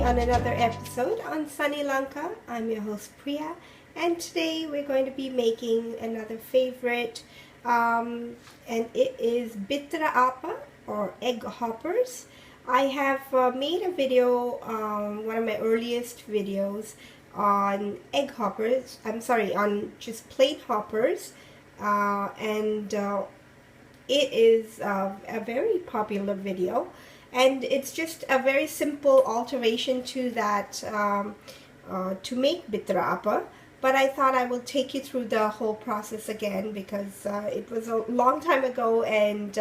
on another episode on Sunnylanka. I'm your host Priya, and today we're going to be making another favorite, and it is Bittara Aappe or egg hoppers. I have made a video, one of my earliest videos on egg hoppers. I'm sorry, on just plain hoppers, and it is a very popular video. And it's just a very simple alteration to that to make Bittara Aappe. But I thought I will take you through the whole process again because it was a long time ago, and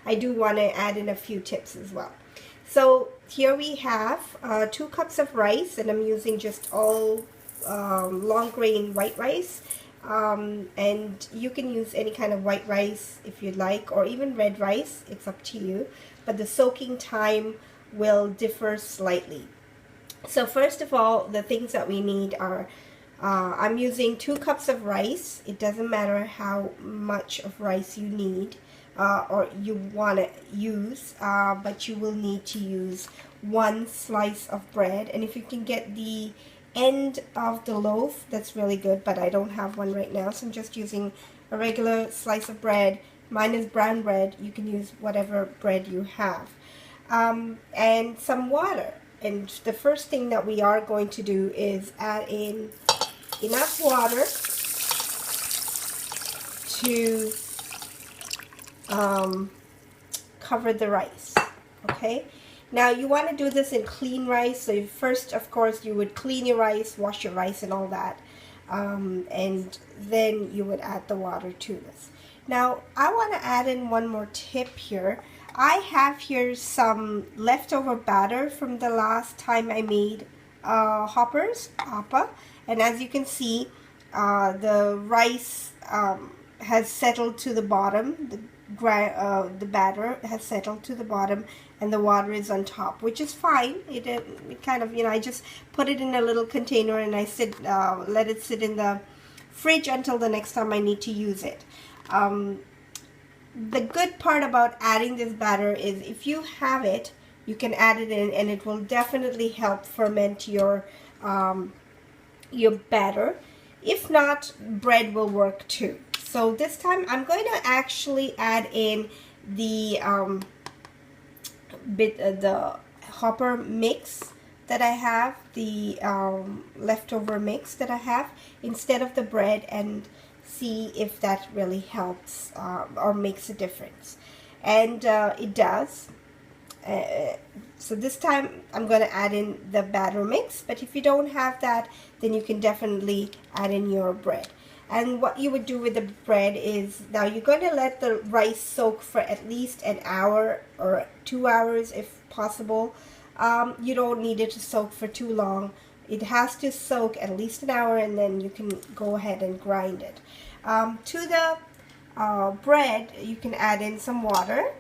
I do want to add in a few tips as well. So here we have 2 cups of rice, and I'm using just all long grain white rice. And you can use any kind of white rice if you'd like, or even red rice, it's up to you, but the soaking time will differ slightly. So first of all, the things that we need are, I'm using 2 cups of rice. It doesn't matter how much of rice you need or you want to use, but you will need to use 1 slice of bread, and if you can get the end of the loaf, that's really good, but I don't have one right now, so I'm just using a regular slice of bread. Mine is brown bread. You can use whatever bread you have, and some water. And the first thing that we are going to do is add in enough water to cover the rice. Okay, now you want to do this in clean rice, so first of course you would clean your rice, wash your rice and all that, and then you would add the water to this. Now I want to add in one more tip here. I have here some leftover batter from the last time I made hoppers, Aappe, and as you can see, the rice has settled to the bottom. The batter has settled to the bottom, and the water is on top, which is fine. It kind of, I just put it in a little container and I let it sit in the fridge until the next time I need to use it. The good part about adding this batter is if you have it, you can add it in, and it will definitely help ferment your batter. If not, bread will work too. So this time I'm going to actually add in the the hopper mix that I have, the leftover mix that I have, instead of the bread, and see if that really helps or makes a difference. And it does. So this time I'm going to add in the batter mix, but if you don't have that, then you can definitely add in your bread. And what you would do with the bread is, now you're going to let the rice soak for at least an hour or 2 hours if possible. You don't need it to soak for too long. It has to soak at least an hour, and then you can go ahead and grind it. To the bread, you can add in some water.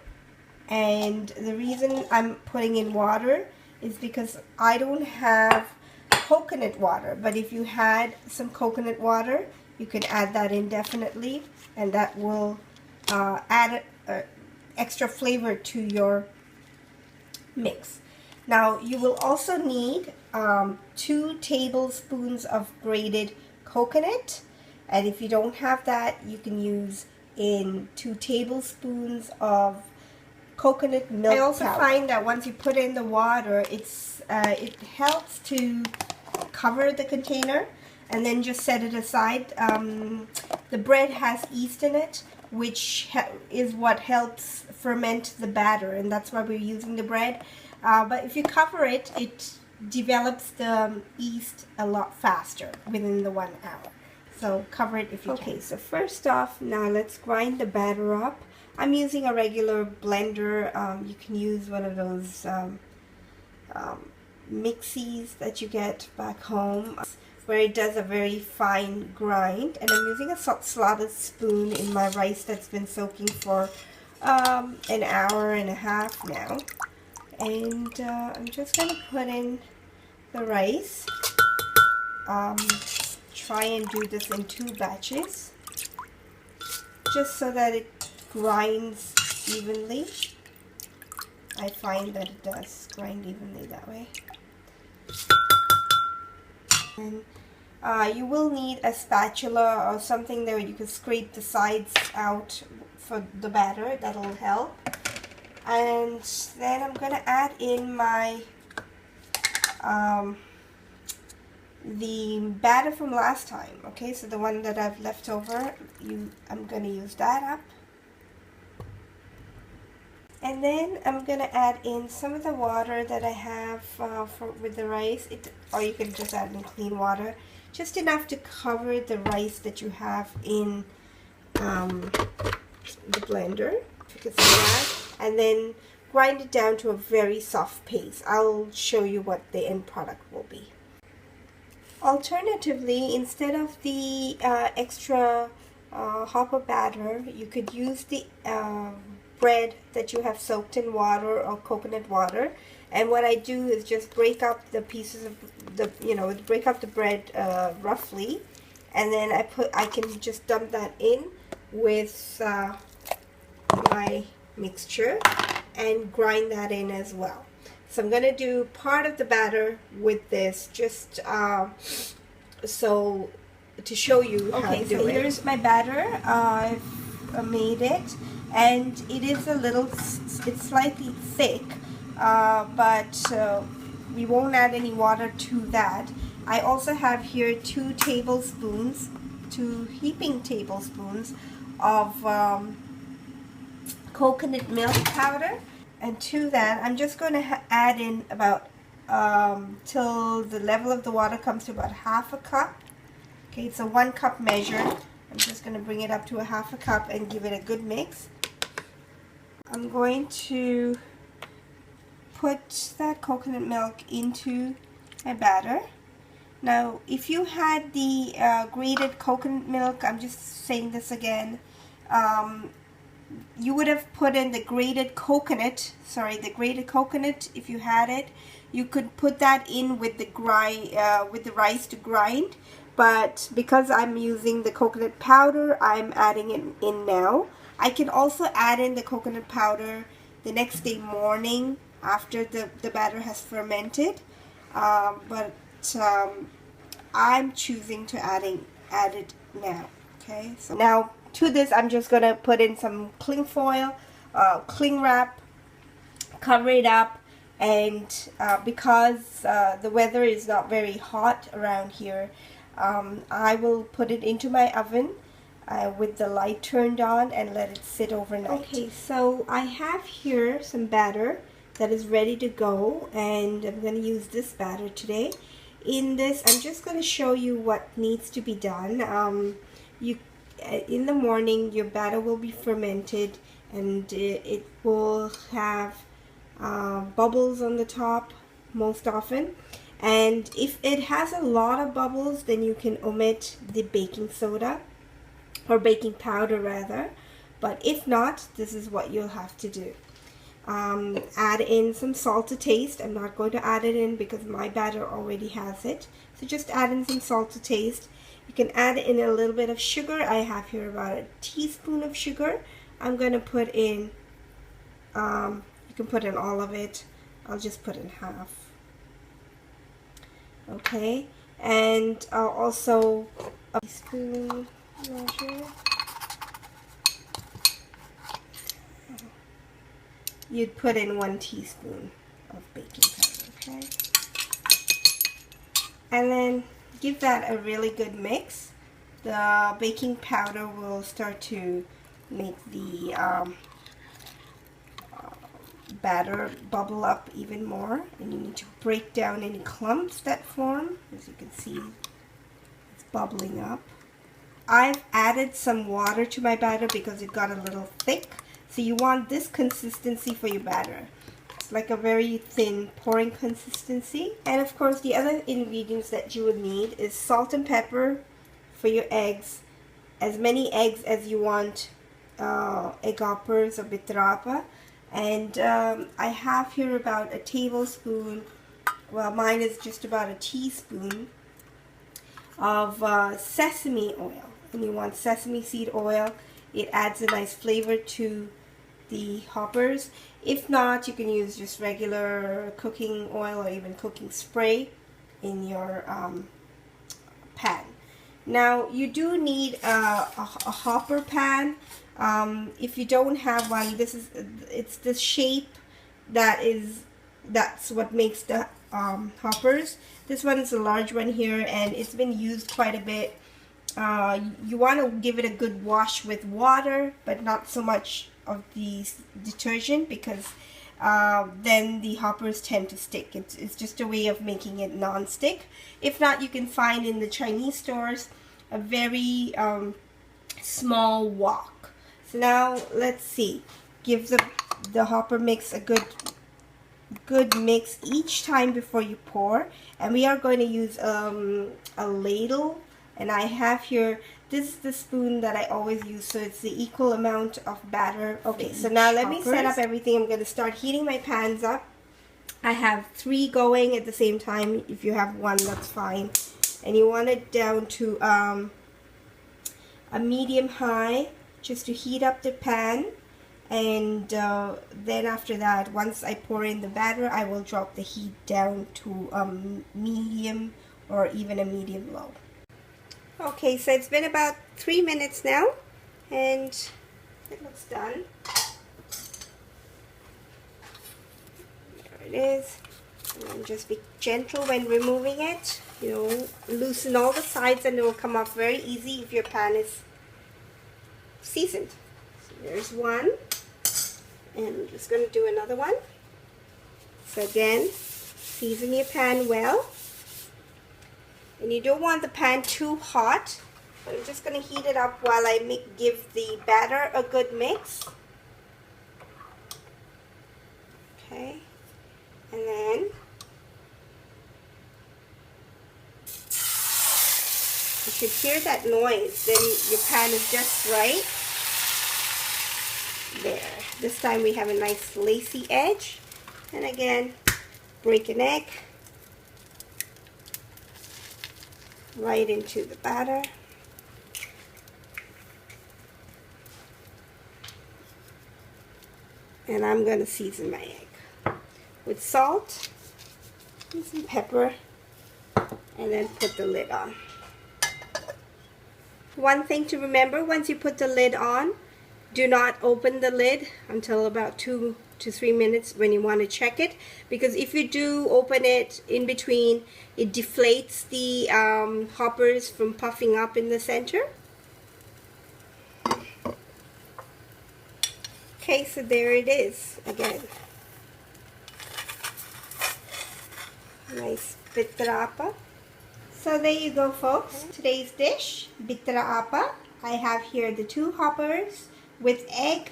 And the reason I'm putting in water is because I don't have coconut water. But if you had some coconut water, you can add that in definitely, and that will add extra flavor to your mix. Now you will also need 2 tablespoons of grated coconut, and if you don't have that, you can use in 2 tablespoons of coconut milk. I also find that once you put in the water, it helps to cover the container, and then just set it aside. The bread has yeast in it, which is what helps ferment the batter, and that's why we're using the bread. But if you cover it, it develops the yeast a lot faster within the 1 hour. So cover it if you can. Okay, so first off, now let's grind the batter up. I'm using a regular blender. You can use one of those mixies that you get back home, where it does a very fine grind. And I'm using a slotted spoon in my rice that's been soaking for an hour and a half now. And I'm just going to put in the rice. Try and do this in 2 batches, just so that it grinds evenly. I find that it does grind evenly that way. And you will need a spatula or something there you can scrape the sides out for the batter. That'll help. And then I'm gonna add in my the batter from last time. Okay, so the one that I've left over, I'm gonna use that up. And then I'm gonna add in some of the water that I have with the rice, or you can just add in clean water, just enough to cover the rice that you have in the blender, if you can see that, and then grind it down to a very soft paste. I'll show you what the end product will be. Alternatively, instead of the extra hopper batter, you could use the bread that you have soaked in water or coconut water. And what I do is just break up the pieces of break up the bread roughly, and then I can just dump that in with my mixture and grind that in as well. So I'm going to do part of the batter with this, just so to show you how to do it. Okay, so here's my batter. I've made it, and it is it's slightly thick, but we won't add any water to that. I also have here 2 heaping tablespoons of coconut milk powder. And to that, I'm just going to add in about, till the level of the water comes to about half a cup. Okay, it's a 1 cup measure. I'm just going to bring it up to a half a cup and give it a good mix. I'm going to put that coconut milk into my batter. Now, if you had the grated coconut milk, I'm just saying this again, you would have put in the grated coconut, if you had it. You could put that in with the rice to grind, but because I'm using the coconut powder, I'm adding it in now. I can also add in the coconut powder the next day morning after the batter has fermented, but I'm choosing to add it now. Okay, so now to this, I'm just going to put in some cling foil, cling wrap, cover it up, and because the weather is not very hot around here, I will put it into my oven with the light turned on and let it sit overnight. Okay, so I have here some batter that is ready to go, and I'm going to use this batter today. In this, I'm just going to show you what needs to be done. In the morning, your batter will be fermented, and it will have bubbles on the top most often. And if it has a lot of bubbles, then you can omit the baking soda, or baking powder rather. But if not, this is what you'll have to do. Add in some salt to taste. I'm not going to add it in because my batter already has it. So just add in some salt to taste. You can add in a little bit of sugar. I have here about a teaspoon of sugar. I'm going to put in, you can put in all of it. I'll just put in half. Okay, and also a teaspoon measure. You'd put in 1 teaspoon of baking powder, okay? And then give that a really good mix. The baking powder will start to make the batter bubble up even more, and you need to break down any clumps that form. As you can see, it's bubbling up. I've added some water to my batter because it got a little thick. So you want this consistency for your batter. It's like a very thin pouring consistency. And of course, the other ingredients that you would need is salt and pepper for your eggs. As many eggs as you want, egg hoppers or Bittara Aappe. And I have here about a tablespoon, well, mine is just about a teaspoon of sesame oil. And you want sesame seed oil. It adds a nice flavor to the hoppers. If not, you can use just regular cooking oil or even cooking spray. in your pan. Now you do need a hopper pan. If you don't have one, it's the shape that's what makes the hoppers. This one is a large one here, and it's been used quite a bit. You want to give it a good wash with water, but not so much of the detergent, because then the hoppers tend to stick. It's just a way of making it non-stick. If not, you can find in the Chinese stores a very small wok. So now let's see. Give the hopper mix a good mix each time before you pour. And we are going to use a ladle, and I have here, this is the spoon that I always use, so it's the equal amount of batter. Okay, so now let me set up everything. I'm going to start heating my pans up. I have 3 going at the same time. If you have 1, that's fine. And you want it down to a medium high, just to heat up the pan. And then after that, once I pour in the batter, I will drop the heat down to medium or even a medium low. Okay, so it's been about 3 minutes now, and it looks done. There it is. And just be gentle when removing it. You know, loosen all the sides and it will come off very easy if your pan is seasoned. So there's one. And I'm just going to do another one. So again, season your pan well. And you don't want the pan too hot. But I'm just going to heat it up while I give the batter a good mix. Okay. And then you should hear that noise. Then your pan is just right. There. This time we have a nice lacy edge. And again, break an egg right into the batter. And I'm going to season my egg with salt and some pepper, and then put the lid on. One thing to remember, once you put the lid on, do not open the lid until about 2 to 3 minutes when you want to check it, because if you do open it in between, it deflates the hoppers from puffing up in the center. Okay, so there it is again. Nice Bittara Aappe. So there you go, folks. Today's dish, Bittara Aappe. I have here the 2 hoppers with egg,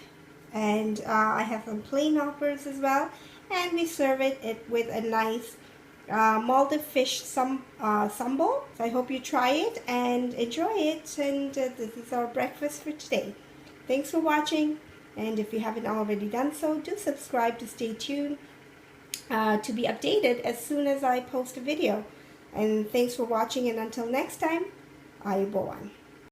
and I have some plain hoppers as well, and we serve it with a nice Maldive fish sambol. So I hope you try it and enjoy it, and this is our breakfast for today. Thanks for watching, and if you haven't already done so, do subscribe to stay tuned to be updated as soon as I post a video. And thanks for watching, and until next time, ayubowan.